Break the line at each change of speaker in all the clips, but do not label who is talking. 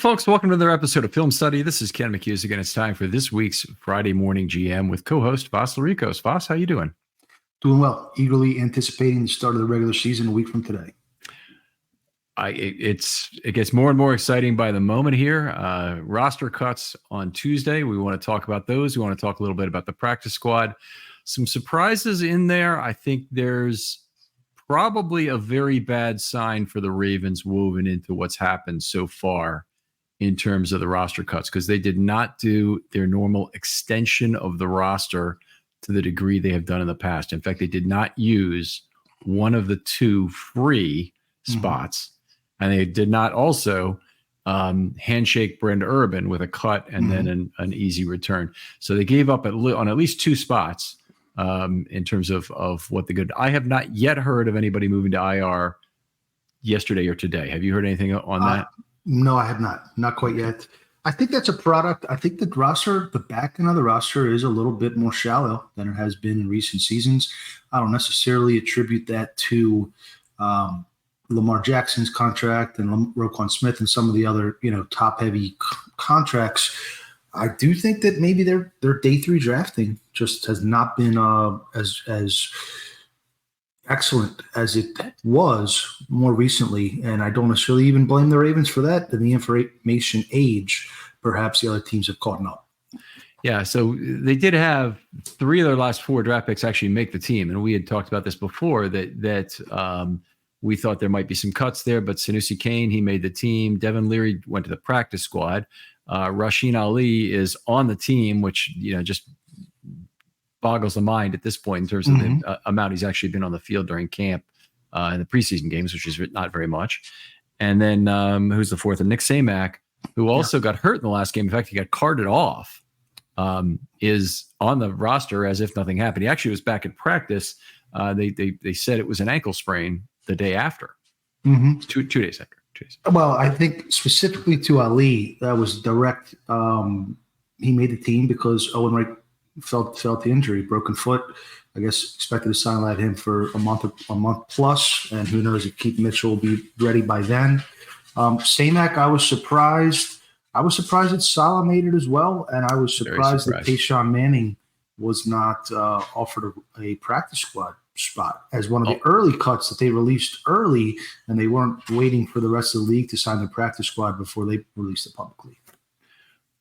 folks. Welcome to another episode of Film Study. This is Ken McHughes again. It's time for this week's Friday Morning GM with co-host Voss Laricos. Voss, how you doing?
Doing well. Eagerly anticipating the start of the regular season a week from today.
It gets more and more exciting by the moment here. Roster cuts on Tuesday. We want to talk about those. We want to talk a little bit about the practice squad. Some surprises in there. I think there's probably a very bad sign for the Ravens woven into what's happened so far in terms of the roster cuts, because they did not do their normal extension of the roster to the degree they have done in the past. In fact, they did not use one of the two free spots, and they did not also handshake Brent Urban with a cut and then an easy return. So they gave up on at least two spots in terms of what the good. I have not yet heard of anybody moving to IR yesterday or today. Have you heard anything on that?
No, I have not quite yet. I think that's a product. I think the back end of the roster is a little bit more shallow than it has been in recent seasons. I don't necessarily attribute that to Lamar Jackson's contract and Roquan Smith and some of the other, top heavy contracts. I do think that maybe their day three drafting just has not been as excellent as it was more recently, and I don't necessarily even blame the Ravens for that. In the information age, perhaps the other teams have caught up.
Yeah, so they did have three of their last four draft picks actually make the team, and we had talked about this before that we thought there might be some cuts there, but Sanusi Kane, he made the team. Devin Leary went to the practice squad. Rasheen Ali is on the team, which just boggles the mind at this point in terms of the amount he's actually been on the field during camp in the preseason games, which is not very much. And then who's the fourth? And Nick Samac, who also got hurt in the last game. In fact, he got carted off, is on the roster as if nothing happened. He actually was back in practice. They said it was an ankle sprain the day after, 2 days after.
Well, I think specifically to Ali, that was direct. He made the team because Owen Wright felt the injury, broken foot. I guess expected to sideline him for a month plus, and who knows if Keith Mitchell will be ready by then. Samac, I was surprised. That Salah made it as well, and I was surprised that Tayshaun Manning was not offered a practice squad spot as one of the early cuts that they released early, and they weren't waiting for the rest of the league to sign the practice squad before they released it publicly.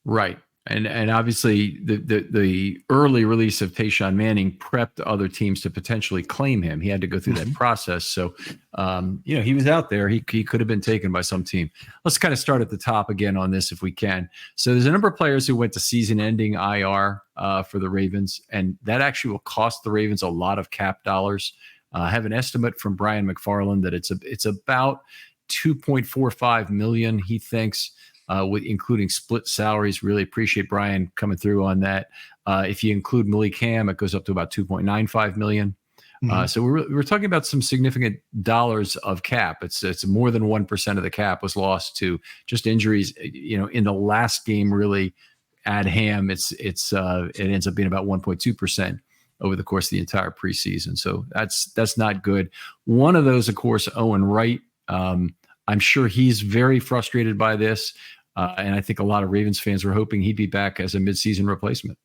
Right. And obviously the early release of Tayshaun Manning prepped other teams to potentially claim him. He had to go through that process. So, he was out there. He could have been taken by some team. Let's kind of start at the top again on this if we can. So there's a number of players who went to season-ending IR for the Ravens, and that actually will cost the Ravens a lot of cap dollars. I have an estimate from Brian McFarland that it's about $2.45 million, he thinks, with including split salaries. Really appreciate Brian coming through on that. If you include Malik Ham, it goes up to about $2.95 million. So we're talking about some significant dollars of cap. It's more than 1% of the cap was lost to just injuries. In the last game, really, add Ham, it ends up being about 1.2% over the course of the entire preseason. So that's not good. One of those, of course, Owen Wright. I'm sure he's very frustrated by this. And I think a lot of Ravens fans were hoping he'd be back as a midseason replacement.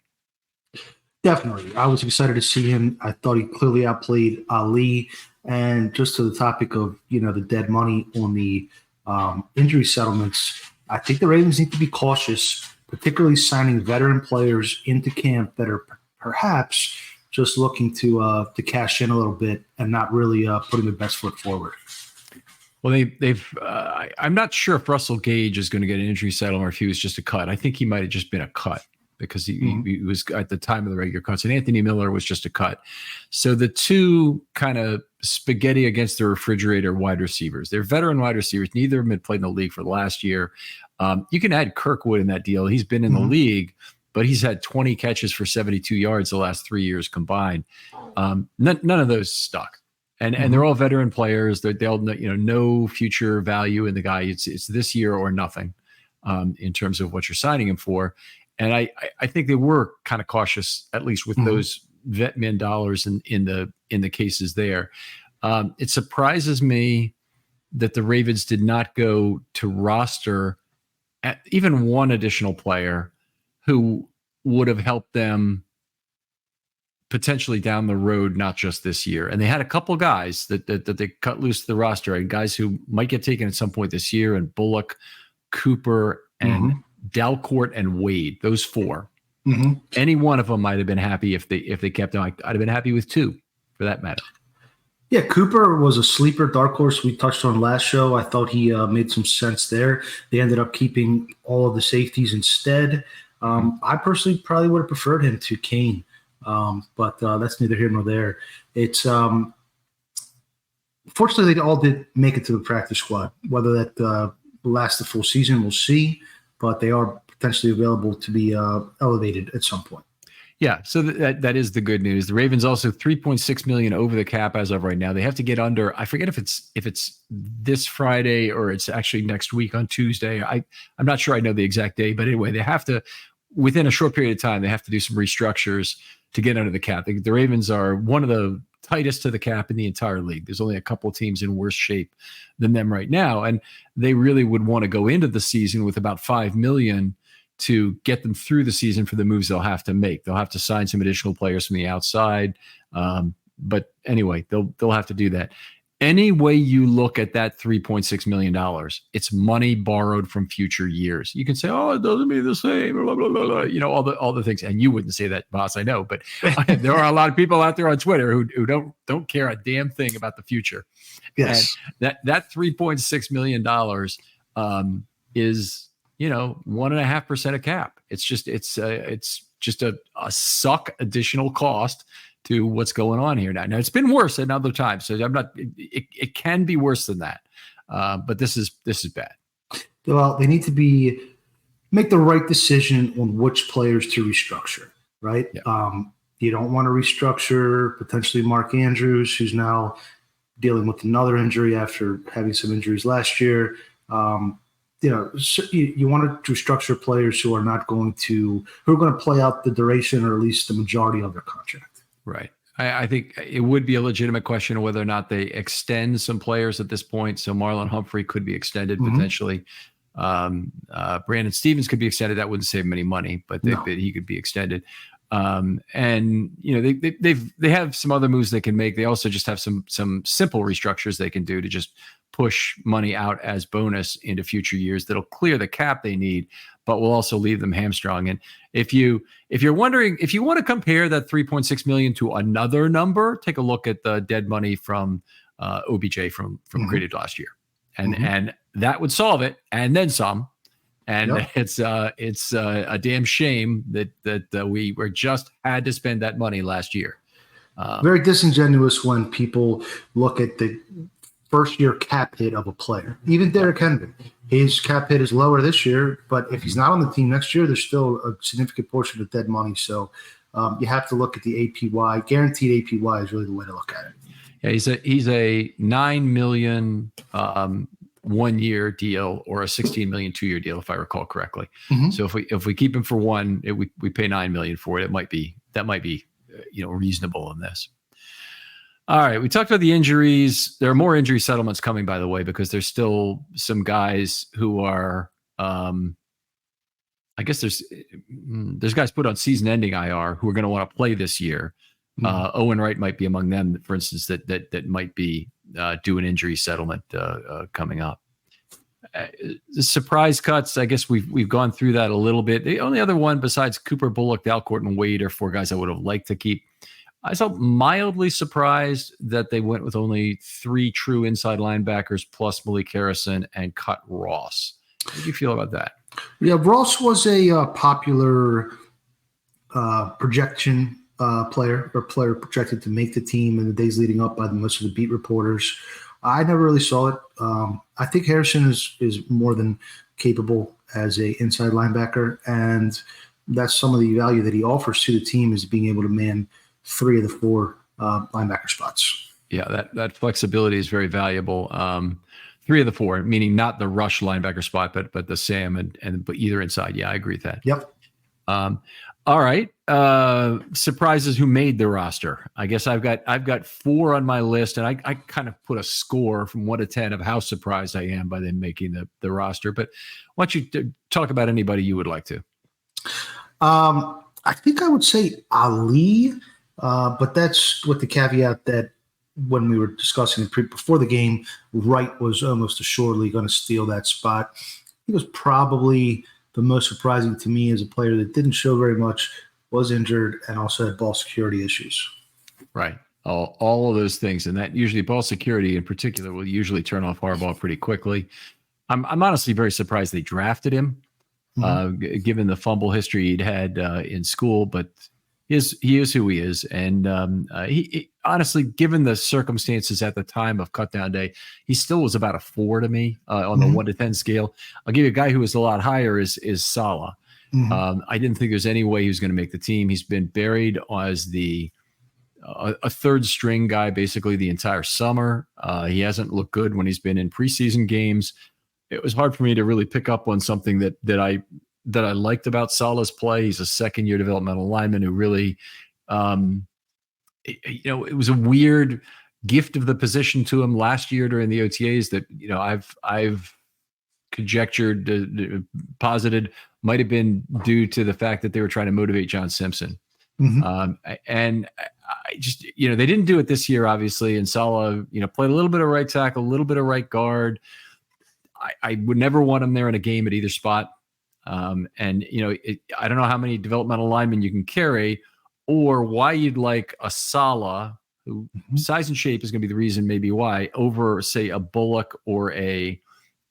Definitely. I was excited to see him. I thought he clearly outplayed Ali. And just to the topic of, the dead money on the injury settlements, I think the Ravens need to be cautious, particularly signing veteran players into camp that are perhaps just looking to cash in a little bit and not really putting their best foot forward.
Well, I'm not sure if Russell Gage is going to get an injury settlement or if he was just a cut. I think he might have just been a cut because he was at the time of the regular cuts, and Anthony Miller was just a cut. So the two kind of spaghetti against the refrigerator wide receivers. They're veteran wide receivers. Neither of them had played in the league for the last year. You can add Kirkwood in that deal. He's been in the league, but he's had 20 catches for 72 yards the last 3 years combined. None of those stuck. And they're all veteran players. They'll no future value in the guy. It's this year or nothing in terms of what you're signing him for. And I think they were kind of cautious, at least with those vet min dollars in the cases there. It surprises me that the Ravens did not go to roster even one additional player who would have helped them potentially down the road, not just this year. And they had a couple guys that they cut loose the roster, and guys who might get taken at some point this year, and Bullock, Cooper, and Dalcourt and Wade, those four. Any one of them might have been happy if they kept them. I'd have been happy with two, for that matter.
Yeah, Cooper was a sleeper dark horse we touched on last show. I thought he made some sense there. They ended up keeping all of the safeties instead. I personally probably would have preferred him to Kane, but that's neither here nor there. It's fortunately they all did make it to the practice squad. Whether that will last the full season, we'll see. But they are potentially available to be elevated at some point.
Yeah, so that is the good news. The Ravens also $3.6 million over the cap as of right now. They have to get under. I forget if it's this Friday or it's actually next week on Tuesday. I'm not sure I know the exact day, but anyway, they have to, within a short period of time, they have to do some restructures to get under the cap. The Ravens are one of the tightest to the cap in the entire league. There's only a couple of teams in worse shape than them right now, and they really would want to go into the season with about $5 million to get them through the season for the moves they'll have to make. They'll have to sign some additional players from the outside. But anyway, they'll have to do that. Any way you look at that $3.6 million, it's money borrowed from future years. You can say, oh, it doesn't mean the same, blah, blah, blah, blah. All the things. And you wouldn't say that, boss, I know. But there are a lot of people out there on Twitter who don't care a damn thing about the future.
Yes.
And that $3.6 million is, 1.5% of cap. It's just a suck additional cost to what's going on here now. Now it's been worse at other times, so I'm not. It can be worse than that, but this is bad.
Well, they need to make the right decision on which players to restructure. Right. Yeah. You don't want to restructure potentially Mark Andrews, who's now dealing with another injury after having some injuries last year. You want to structure players who are going to play out the duration or at least the majority of their contract.
Right. I think it would be a legitimate question of whether or not they extend some players at this point. So Marlon Humphrey could be extended potentially. Brandon Stevens could be extended. That wouldn't save him any money, but he could be extended. And they have some other moves they can make. They also just have some simple restructures they can do to just push money out as bonus into future years that'll clear the cap they need, but will also leave them hamstrung. And if you're wondering, if you want to compare that $3.6 million to another number, take a look at the dead money from OBJ from created last year, and that would solve it, and then some. And it's a damn shame that we were just had to spend that money last year.
Very disingenuous when people look at the first-year cap hit of a player. Even Derrick Henry, his cap hit is lower this year, but if he's not on the team next year, there's still a significant portion of dead money. So you have to look at the APY. Guaranteed APY is really the way to look at it.
Yeah, he's a $9 million 1-year deal or a $16 million 2-year deal, if I recall correctly. So if we keep him for one, we pay $9 million for it. That might be reasonable in this. All right, we talked about the injuries. There are more injury settlements coming, by the way, because there's still some guys who are, I guess there's guys put on season-ending IR who are going to want to play this year. Owen Wright might be among them, for instance, that might be due an injury settlement coming up. The surprise cuts, I guess we've gone through that a little bit. The only other one besides Cooper, Bullock, Dalcourt, and Wade are 4 guys I would have liked to keep. I felt mildly surprised that they went with only 3 true inside linebackers plus Malik Harrison and cut Ross. How did you feel about that?
Yeah, Ross was a popular projection player projected to make the team in the days leading up by most of the beat reporters. I never really saw it. I think Harrison is more than capable as a inside linebacker, and that's some of the value that he offers to the team is being able to man 3 of the 4 linebacker spots.
Yeah, that flexibility is very valuable. 3 of the 4, meaning not the rush linebacker spot, but the Sam and either inside. Yeah, I agree with that.
Yep.
All right. Surprises who made the roster. I guess I've got 4 on my list, and I kind of put a score from 1 to 10 of how surprised I am by them making the roster. But why don't you talk about anybody you would like to?
I think I would say Ali, but that's with the caveat that when we were discussing it before the game, Wright was almost assuredly going to steal that spot. He was probably the most surprising to me as a player that didn't show very much, was injured, and also had ball security issues.
Right. All of those things. And that usually ball security in particular will usually turn off Harbaugh pretty quickly. I'm honestly very surprised they drafted him, given the fumble history he'd had in school, but he is who he is. And he honestly, given the circumstances at the time of cutdown day, he still was about a 4 to me on the 1 to 10 scale. I'll give you a guy who was a lot higher is Saleh. I didn't think there's any way he was going to make the team. He's been buried as a third string guy basically the entire summer. He hasn't looked good when he's been in preseason games. It was hard for me to really pick up on something that I liked about Saleh's play. He's a second-year developmental lineman who really, it was a weird gift of the position to him last year during the OTAs that, I've conjectured, posited might have been due to the fact that they were trying to motivate John Simpson. And I just, they didn't do it this year, obviously. And Saleh, played a little bit of right tackle, a little bit of right guard. I would never want him there in a game at either spot. I don't know how many developmental linemen you can carry, or why you'd like a Saleh, who size and shape is going to be the reason maybe why, over, say, a Bullock or a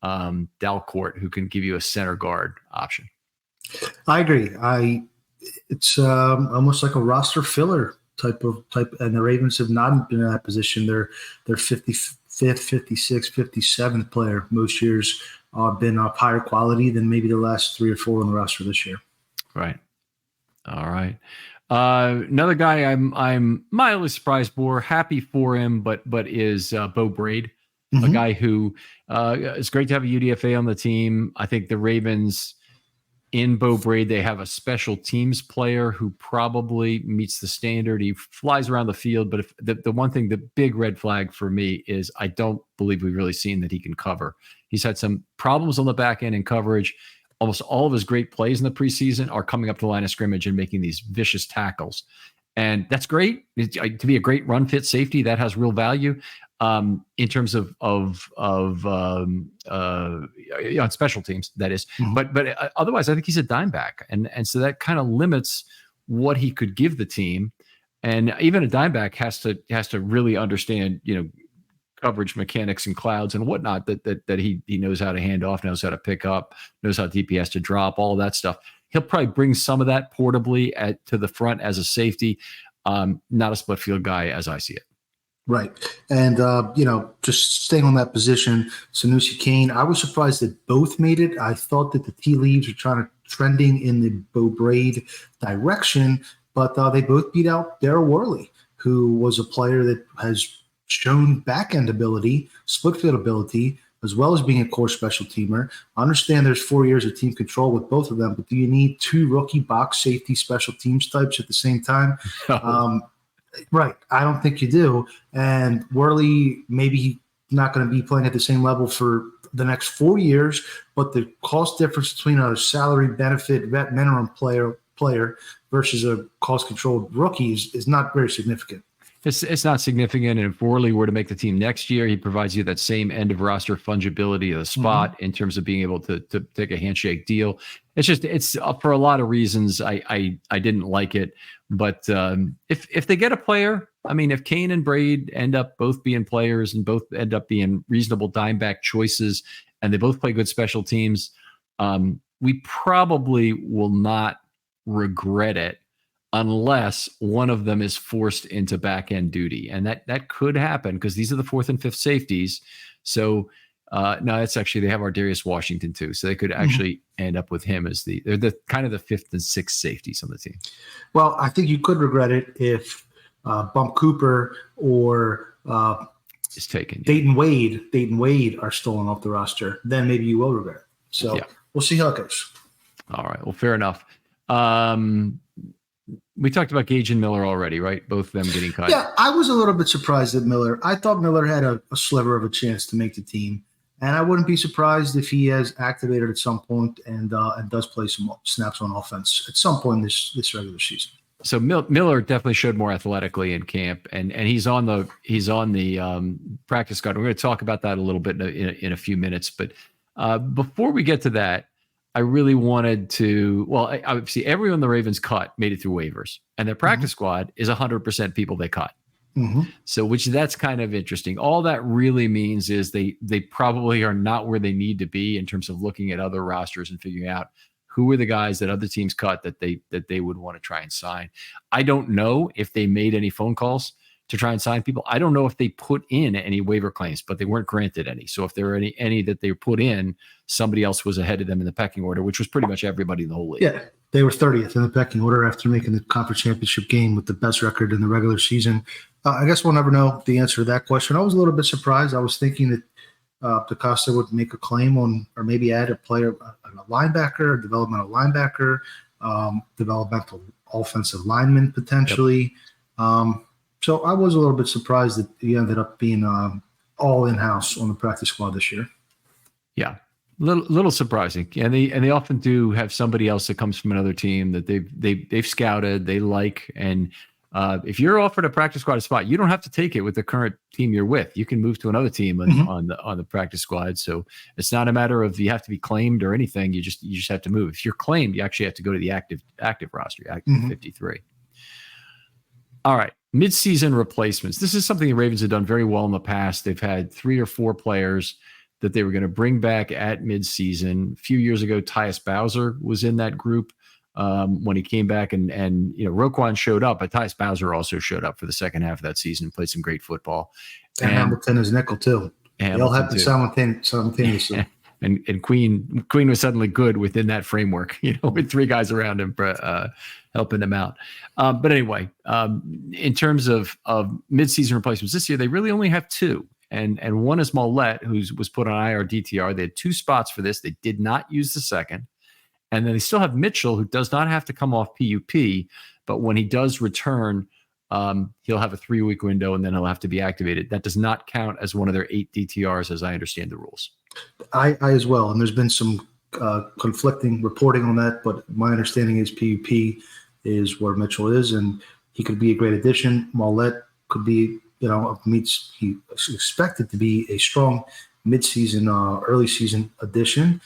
Dalcourt, who can give you a center guard option.
I agree. It's almost like a roster filler type, and the Ravens have not been in that position. They're 55th, 56th, 57th player most years. Been of higher quality than maybe the last 3 or 4 on the roster this year.
Right. All right. Another guy I'm mildly surprised for, happy for him, but is Bo Braid, a guy who it's great to have a UDFA on the team. I think the Ravens, in Bo Braid, they have a special teams player who probably meets the standard. He flies around the field, but if the one thing, the big red flag for me is I don't believe we've really seen that he can cover. He's had some problems on the back end in coverage. Almost all of his great plays in the preseason are coming up to the line of scrimmage and making these vicious tackles. And that's great. To be a great run fit safety, that has real value in terms of on special teams, that is. But otherwise, I think he's a dime back. And so that kind of limits what he could give the team. And even a dime back has to really understand, coverage mechanics and clouds and whatnot that he knows how to hand off, knows how to pick up, knows how deep he has to drop, all of that stuff. He'll probably bring some of that portably to the front as a safety, not a split field guy as I see it.
Right. And, just staying on that position, Sanusi Kane, I was surprised that both made it. I thought that the tea leaves were trending in the Bo Braid direction, but they both beat out Darryl Worley, who was a player that has shown back-end ability, split field ability, as well as being a core special teamer. I understand there's 4 years of team control with both of them, but do you need 2 rookie box safety special teams types at the same time? Right. I don't think you do. And Worley, maybe not going to be playing at the same level for the next 4 years, but the cost difference between a salary benefit vet minimum player versus a cost-controlled rookie is not very significant.
It's not significant. And if Worley were to make the team next year, he provides you that same end of roster fungibility of the spot in terms of being able to take a handshake deal. It's for a lot of reasons. I didn't like it, but if they get a player, I mean, if Kane and Braid end up both being players and both end up being reasonable dime back choices, and they both play good special teams, we probably will not regret it, unless one of them is forced into back end duty. And that could happen because these are the 4th and 5th safeties. So no, it's actually, they have Ardarius Washington too. So they could actually end up with him as they're the kind of the 5th and 6th safeties on the team.
Well, I think you could regret it if Bump Cooper or
is taken.
Dayton Wade are stolen off the roster. Then maybe you will regret it. So we'll see how it goes.
All right. Well, fair enough. We talked about Gage and Miller already, right? Both of them getting cut.
Yeah, I was a little bit surprised at Miller. I thought Miller had a sliver of a chance to make the team, and I wouldn't be surprised if he has activated at some point and does play some snaps on offense at some point this regular season.
So Miller definitely showed more athletically in camp, and he's on the practice squad. We're going to talk about that a little bit in a few minutes. But before we get to that, I really wanted to. Well, obviously, everyone the Ravens cut made it through waivers, and their practice squad is 100% people they cut. So, that's kind of interesting. All that really means is they probably are not where they need to be in terms of looking at other rosters and figuring out who are the guys that other teams cut that they would want to try and sign. I don't know if they made any phone calls to try and sign people. I don't know if they put in any waiver claims, but they weren't granted any. So if there are any that they put in, somebody else was ahead of them in the pecking order, which was pretty much everybody in the whole league.
Yeah, they were 30th in the pecking order after making the conference championship game with the best record in the regular season. I guess we'll never know the answer to that question. I was a little bit surprised. I was thinking that DaCosta would make a claim on, or maybe add a player, a linebacker, a developmental linebacker, developmental offensive lineman potentially. Yep. So I was a little bit surprised that he ended up being all in-house on the practice squad this year.
Yeah, little surprising. And they often do have somebody else that comes from another team that they've scouted, they like, and if you're offered a practice squad spot, you don't have to take it with the current team you're with. You can move to another team on the practice squad. So it's not a matter of you have to be claimed or anything. You just have to move. If you're claimed, you actually have to go to the active roster, active 53. All right. Midseason replacements. This is something the Ravens have done very well in the past. They've had 3 or 4 players that they were going to bring back at midseason. A few years ago, Tyus Bowser was in that group when he came back, and Roquan showed up, but Tyus Bowser also showed up for the second half of that season and played some great football.
And Hamilton is nickel too. They all happened simultaneously.
And Queen was suddenly good within that framework, with 3 guys around him helping him out. But anyway, in terms of midseason replacements this year, they really only have 2. And one is Mollett, who was put on IR DTR. They had 2 spots for this. They did not use the second. And then they still have Mitchell, who does not have to come off PUP, but when he does return, he'll have a 3-week window, and then he'll have to be activated. That does not count as one of their 8 DTRs, as I understand the rules.
I as well, and there's been some conflicting reporting on that, but my understanding is PUP is where Mitchell is, and he could be a great addition. Mollett could be, he expected to be a strong midseason, early season addition.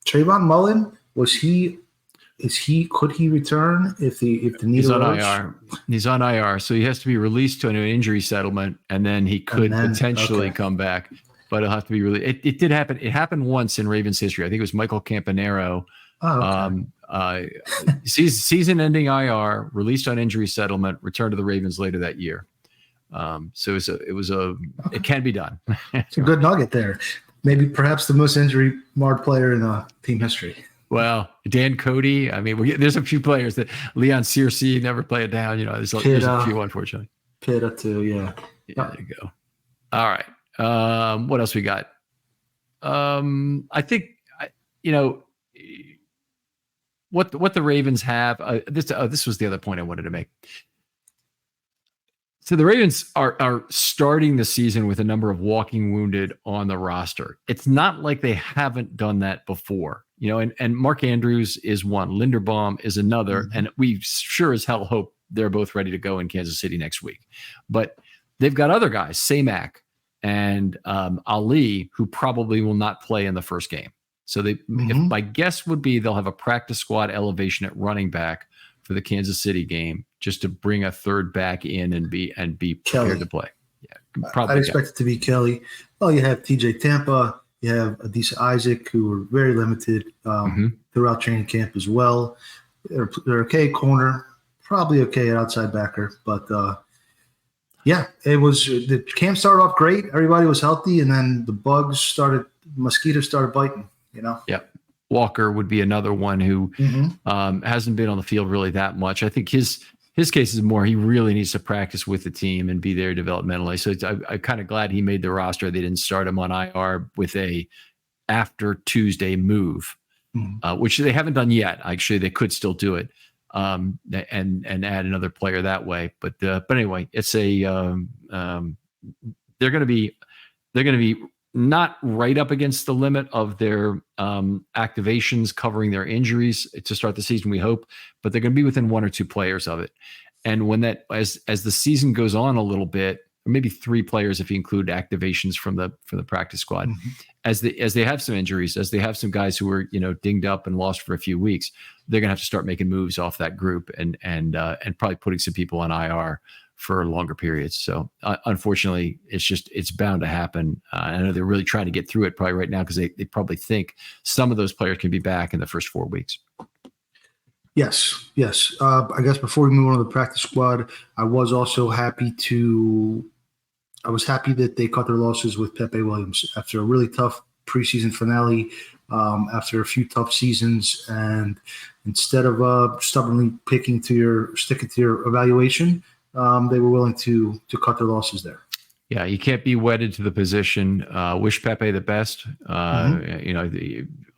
Trayvon Mullen, could he return if the knee
He's on IR. He's on IR, so he has to be released to an injury settlement, and then he could potentially come back, but it'll have to be released. It did happen. It happened once in Ravens history. I think it was Michael Campanaro. Season-ending IR, released on injury settlement, returned to the Ravens later that year. So it can be done.
It's a good nugget there. Maybe perhaps the most injury-marred player in team history.
Well, Dan Cody. I mean, there's a few players that Leon Searcy never play it down. There's a few, unfortunately.
Pitta too, yeah.
Yeah, there you go. All right. What else we got? I think what the Ravens have. This was the other point I wanted to make. So the Ravens are starting the season with a number of walking wounded on the roster. It's not like they haven't done that before, and Mark Andrews is one, Linderbaum is another, and we sure as hell hope they're both ready to go in Kansas City next week. But they've got other guys, Samak and Ali, who probably will not play in the first game. So if my guess would be they'll have a practice squad elevation at running back for the Kansas City game, just to bring a third back in and be prepared to play. Yeah, probably.
I'd expect it to be Kelly. Well, you have TJ Tampa, you have Adisa Isaac, who were very limited throughout training camp as well. They're okay corner, probably okay at outside backer, but it was the camp started off great. Everybody was healthy, and then the mosquitoes started biting.
Yeah. Walker would be another one who hasn't been on the field really that much. I think his case is more he really needs to practice with the team and be there developmentally. So I'm kind of glad he made the roster. They didn't start him on IR with a after Tuesday move. which they haven't done yet. Actually, they could still do it, and add another player that way. But anyway, it's they're going to be not right up against the limit of their activations covering their injuries to start the season, we hope, but they're going to be within 1 or 2 players of it. And when that, as the season goes on a little bit, or maybe 3 players if you include activations from the practice squad, as they have some injuries, as they have some guys who are dinged up and lost for a few weeks, they're going to have to start making moves off that group and probably putting some people on IR for longer periods. So unfortunately, it's bound to happen. I know they're really trying to get through it probably right now because they probably think some of those players can be back in the first 4 weeks.
Yes. I guess before we move on to the practice squad, I was happy that they cut their losses with Pepe Williams after a really tough preseason finale, after a few tough seasons, and instead of stubbornly sticking to your evaluation, they were willing to cut their losses there.
Yeah, you can't be wedded to the position. Wish Pepe the best.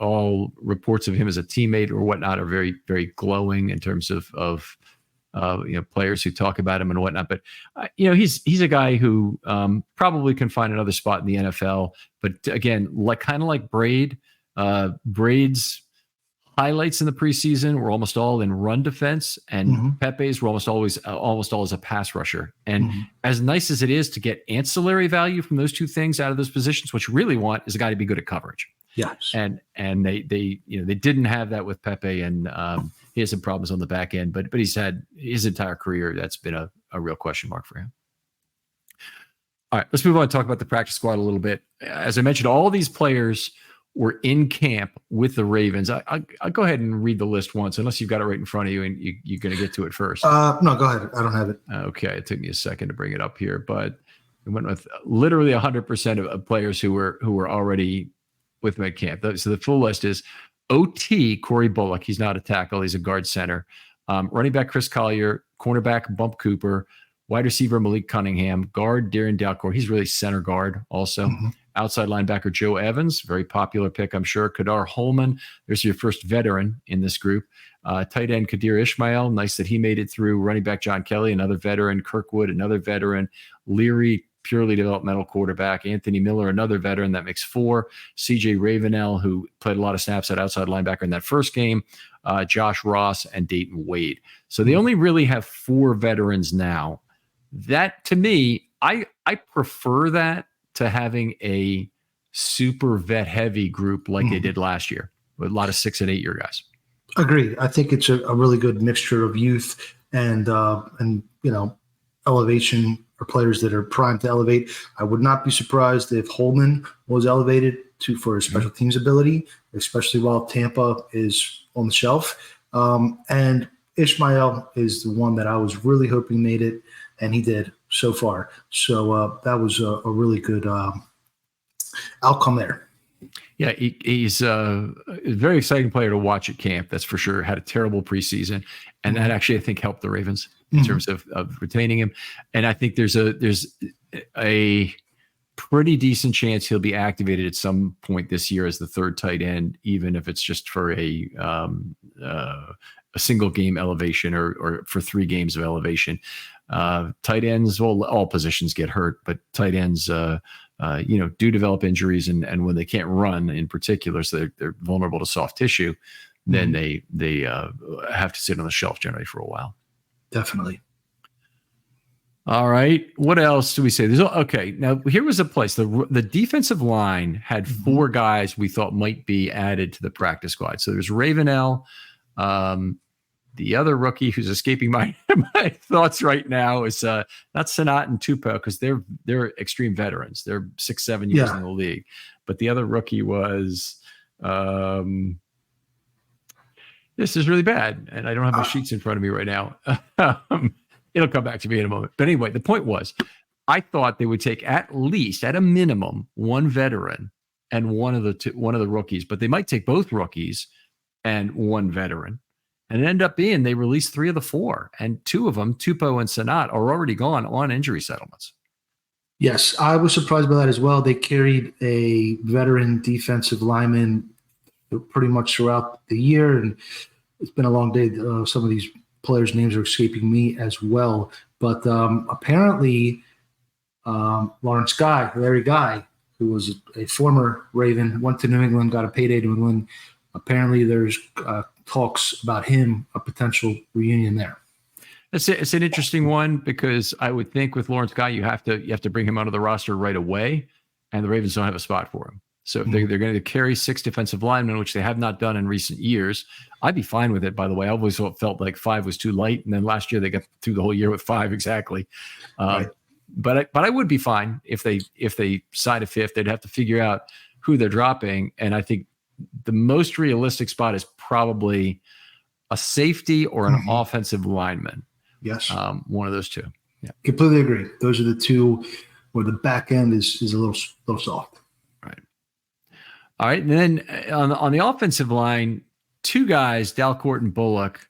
All reports of him as a teammate or whatnot are very, very glowing in terms of players who talk about him and whatnot. But he's a guy who probably can find another spot in the NFL. But again, kind of like Braid's highlights in the preseason were almost all in run defense, and Pepe's were almost always a pass rusher. And as nice as it is to get ancillary value from those two things out of those positions, what you really want is a guy to be good at coverage.
Yes.
And they didn't have that with Pepe, and he has some problems on the back end, but he's had his entire career. That's been a real question mark for him. All right, let's move on and talk about the practice squad a little bit. As I mentioned, all these players were in camp with the Ravens. I'll go ahead and read the list once, unless you've got it right in front of you and you're going to get to it first.
No, go ahead. I don't have it.
Okay, it took me a second to bring it up here, but we went with literally 100% of players who were already with med camp. So the full list is OT Corey Bullock. He's not a tackle. He's a guard center. Running back Chris Collier, cornerback Bump Cooper, wide receiver Malik Cunningham, guard Darren Dalcourt. He's really center guard also. Outside linebacker Joe Evans, very popular pick, I'm sure. Kadar Holman, there's your first veteran in this group. Tight end Kadir Ishmael, nice that he made it through. Running back John Kelly, another veteran. Kirkwood, another veteran. Leary, purely developmental quarterback. Anthony Miller, another veteran. That makes 4. CJ Ravenel, who played a lot of snaps at outside linebacker in that first game. Josh Ross and Dayton Wade. So they only really have 4 veterans now. That, to me, I prefer that to having a super vet heavy group like they did last year with a lot of 6 and 8 year guys.
Agreed. I think it's a really good mixture of youth and elevation, or players that are primed to elevate. I would not be surprised if Holman was elevated for his special teams ability, especially while Tampa is on the shelf. And Ishmael is the one that I was really hoping made it, and he did so far. So that was a really good outcome there.
Yeah, he's a very exciting player to watch at camp. That's for sure. Had a terrible preseason, and that actually I think helped the Ravens in terms of retaining him. And I think there's a pretty decent chance he'll be activated at some point this year as the third tight end, even if it's just for a single game elevation or for 3 games of elevation. Tight ends, well, all positions get hurt, but tight ends, do develop injuries, and when they can't run in particular, so they're vulnerable to soft tissue, then they have to sit on the shelf generally for a while.
Definitely.
All right. What else do we say? Okay. Now here was a place. The defensive line had 4 guys we thought might be added to the practice squad. So there's Ravenel. The other rookie who's escaping my thoughts right now is not Sanat and Tupou, because they're extreme veterans. They're 6-7 years in the league. But the other rookie was this is really bad, and I don't have my sheets in front of me right now. It'll come back to me in a moment. But anyway, the point was, I thought they would take at a minimum, 1 veteran and one of the rookies, but they might take both rookies and 1 veteran. And it ended up being they released 3 of the 4, and 2 of them, Tupou and Sanat, are already gone on injury settlements.
Yes, I was surprised by that as well. They carried a veteran defensive lineman pretty much throughout the year. And it's been a long day. Some of these players' names are escaping me as well. But apparently, Lawrence Guy, Larry Guy, who was a former Raven, went to New England, got a payday to New England. Apparently, there's talks about him, a potential reunion there.
It's an interesting one because I would think with Lawrence Guy, you have to bring him onto the roster right away, and the Ravens don't have a spot for him. So if they're going to carry 6 defensive linemen, which they have not done in recent years, I'd be fine with it. By the way, I always felt like 5 was too light, and then last year they got through the whole year with 5 exactly. Right. But I would be fine if they sign a 5th. They'd have to figure out who they're dropping, and I think the most realistic spot is probably a safety or an offensive lineman.
Yes.
One of those two. Yeah.
Completely agree. Those are the two where the back end is a little soft.
Right. All right. And then on the offensive line, 2 guys, Dalcourt and Bullock,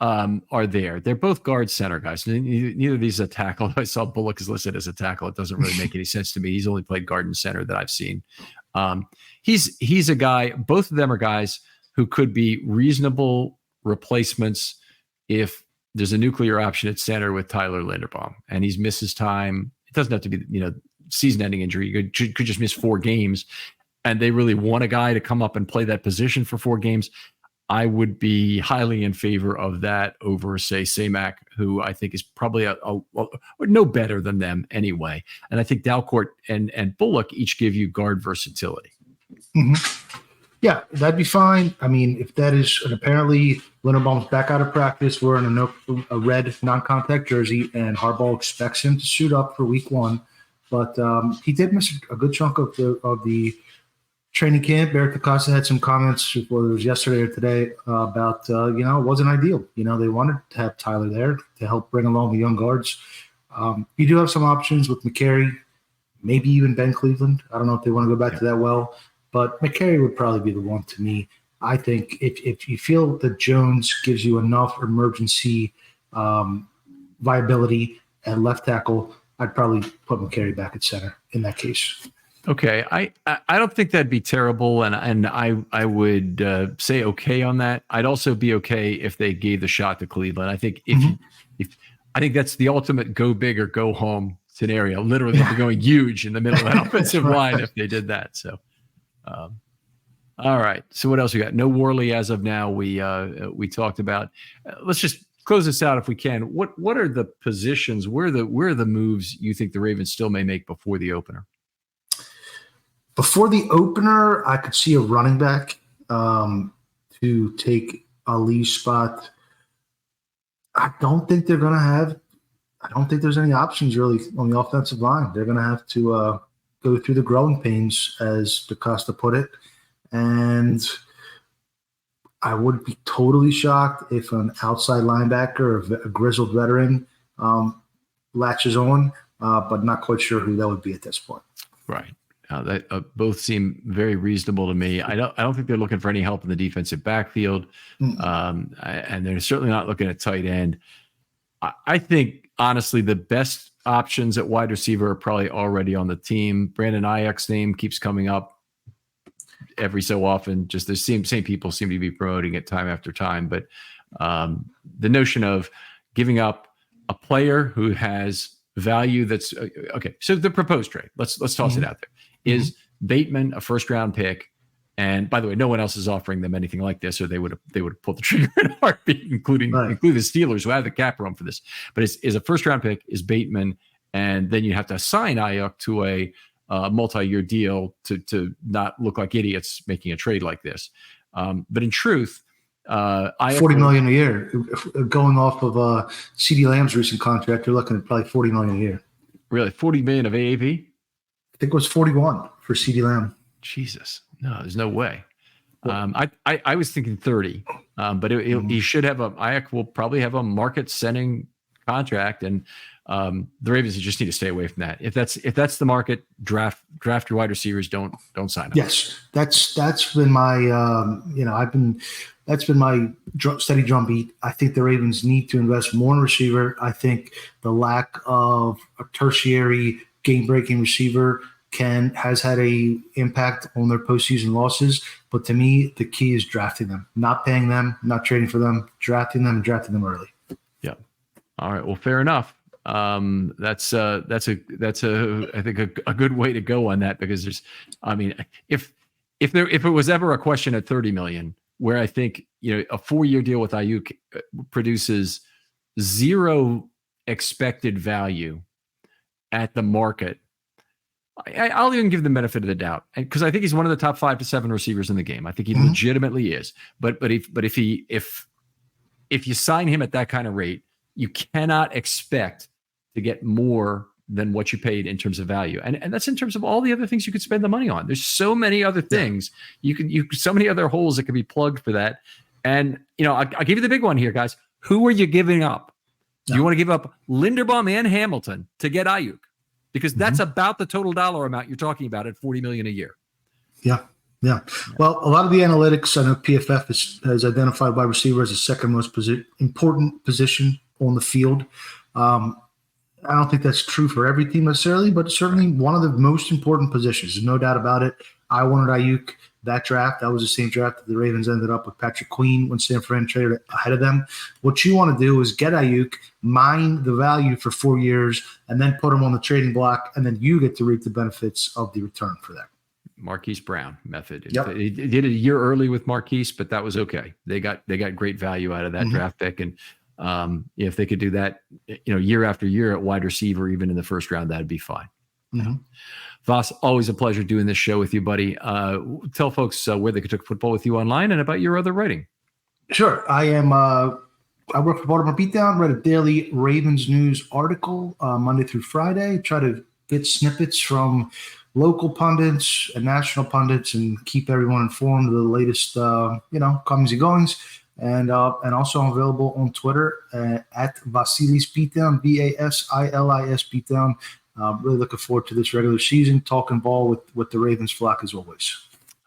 are there. They're both guard center guys. Neither of these is a tackle. I saw Bullock is listed as a tackle. It doesn't really make any sense to me. He's only played guard and center that I've seen. He's a guy, both of them are guys who could be reasonable replacements if there's a nuclear option at center with Tyler Linderbaum, and he's missed his time. It doesn't have to be, season-ending injury. You could just miss 4 games, and they really want a guy to come up and play that position for 4 games. I would be highly in favor of that over, say, Samac, who I think is probably no better than them anyway. And I think Dalcourt and Bullock each give you guard versatility.
Mm-hmm. Yeah, that'd be fine. I mean, if that is, and apparently Linderbaum's back out of practice, wearing a red non-contact jersey, and Harbaugh expects him to suit up for week 1. But he did miss a good chunk of the training camp. Eric DeCosta had some comments, whether it was yesterday or today, about, it wasn't ideal. They wanted to have Tyler there to help bring along the young guards. You do have some options with McCary, maybe even Ben Cleveland. I don't know if they want to go back to that well. But McCary would probably be the one to me. I think if you feel that Jones gives you enough emergency viability at left tackle, I'd probably put McCary back at center in that case.
Okay, I don't think that'd be terrible, and I would say okay on that. I'd also be okay if they gave the shot to Cleveland. I think I think that's the ultimate go big or go home scenario. Literally, they're going huge in the middle of that offensive line if they did that. So. All right. So what else we got? No Worley as of now. We talked about. Let's just close this out if we can. What are the positions? Where are the moves you think the Ravens still may make before the opener?
Before the opener, I could see a running back to take Ali's spot. I don't think they're going to have. I don't think there's any options really on the offensive line. They're going to have to go through the growing pains, as DeCosta put it. And I would be totally shocked if an outside linebacker or a grizzled veteran latches on, but not quite sure who that would be at this point.
Right. That both seem very reasonable to me. I don't think they're looking for any help in the defensive backfield, and they're certainly not looking at tight end. I think, honestly, the best options at wide receiver are probably already on the team. Brandon Ayuk's name keeps coming up every so often. Just the same people seem to be promoting it time after time. But the notion of giving up a player who has value that's okay. So the proposed trade, let's toss it out there. Is Bateman a first-round pick? And by the way, no one else is offering them anything like this, or they would have pulled the trigger in a heartbeat, including the Steelers, who have the cap room for this. But is a first-round pick is Bateman, and then you have to assign Ayuk to a multi-year deal to not look like idiots making a trade like this. But in truth, Ayuk
$40 million a year, going off of CeeDee Lamb's recent contract, you're looking at probably $40 million a year.
Really, $40 million of AAV?
I think it was 41 for CeeDee Lamb.
Jesus, no, there's no way. I was thinking 30, but he should have Ayuk will probably have a market-setting contract, and the Ravens just need to stay away from that. If that's the market, draft your wide receivers. Don't sign them.
Yes, that's been my that's been my steady drumbeat. I think the Ravens need to invest more in receiver. I think the lack of a tertiary game-breaking receiver has had a impact on their postseason losses. But to me, the key is drafting them, not paying them, not trading for them, drafting them and drafting them early.
Yeah. All right. Well, fair enough. That's I think a good way to go on that, because if it was ever a question at 30 million, where I think, a 4-year deal with Ayuk produces zero expected value at the market, I'll even give the benefit of the doubt, because I think he's one of the top 5 to 7 receivers in the game. I think he legitimately is. But if you sign him at that kind of rate, you cannot expect to get more than what you paid in terms of value. And that's in terms of all the other things you could spend the money on. There's so many other things so many other holes that could be plugged for that. And, I'll give you the big one here, guys. Who are you giving up? Do you want to give up Linderbaum and Hamilton to get Ayuk? Because that's about the total dollar amount you're talking about at $40 million a year. Yeah.
Well, a lot of the analytics, I know PFF has identified wide receiver as the second most important position on the field. I don't think that's true for every team necessarily, but certainly one of the most important positions. There's no doubt about it. I wanted Ayuk that draft. That was the same draft that the Ravens ended up with Patrick Queen when San Fran traded ahead of them. What you want to do is get Ayuk, mine the value for 4 years, and then put him on the trading block, and then you get to reap the benefits of the return for that.
Marquise Brown method.
Yep.
They did it a year early with Marquise, but that was okay. They got great value out of that draft pick, and if they could do that, year after year at wide receiver, even in the first round, that'd be fine. Voss, always a pleasure doing this show with you, buddy. Tell folks where they could talk football with you online and about your other writing.
Sure. I work for Baltimore Beatdown, read a daily Ravens news article Monday through Friday. Try to get snippets from local pundits and national pundits and keep everyone informed of the latest, comings and goings. And also I'm available on Twitter at Vasilis Beatdown, Vasilis Beatdown. Really looking forward to this regular season, talking ball with the Ravens flock as always.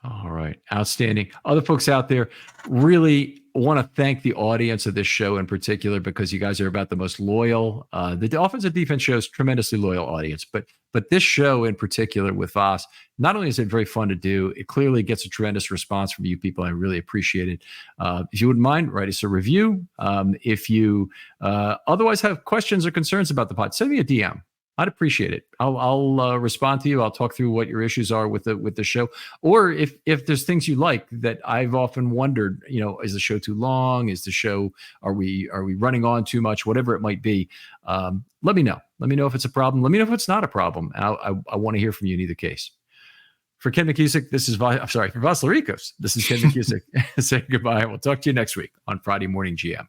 All right. Outstanding. Other folks out there, really want to thank the audience of this show in particular, because you guys are about the most loyal. The offensive defense shows tremendously loyal audience, but this show in particular with Voss, not only is it very fun to do, it clearly gets a tremendous response from you people. I really appreciate it. If you wouldn't mind, write us a review. If you otherwise have questions or concerns about the pod, send me a DM. I'd appreciate it. I'll respond to you. I'll talk through what your issues are with the show, or if there's things you like that I've often wondered. Is the show too long? Is the show are we running on too much? Whatever it might be, let me know. Let me know if it's a problem. Let me know if it's not a problem. I want to hear from you in either case. For Ken McCusick, for Voss Larikos, this is Ken McCusick. Say goodbye. We'll talk to you next week on Friday Morning GM.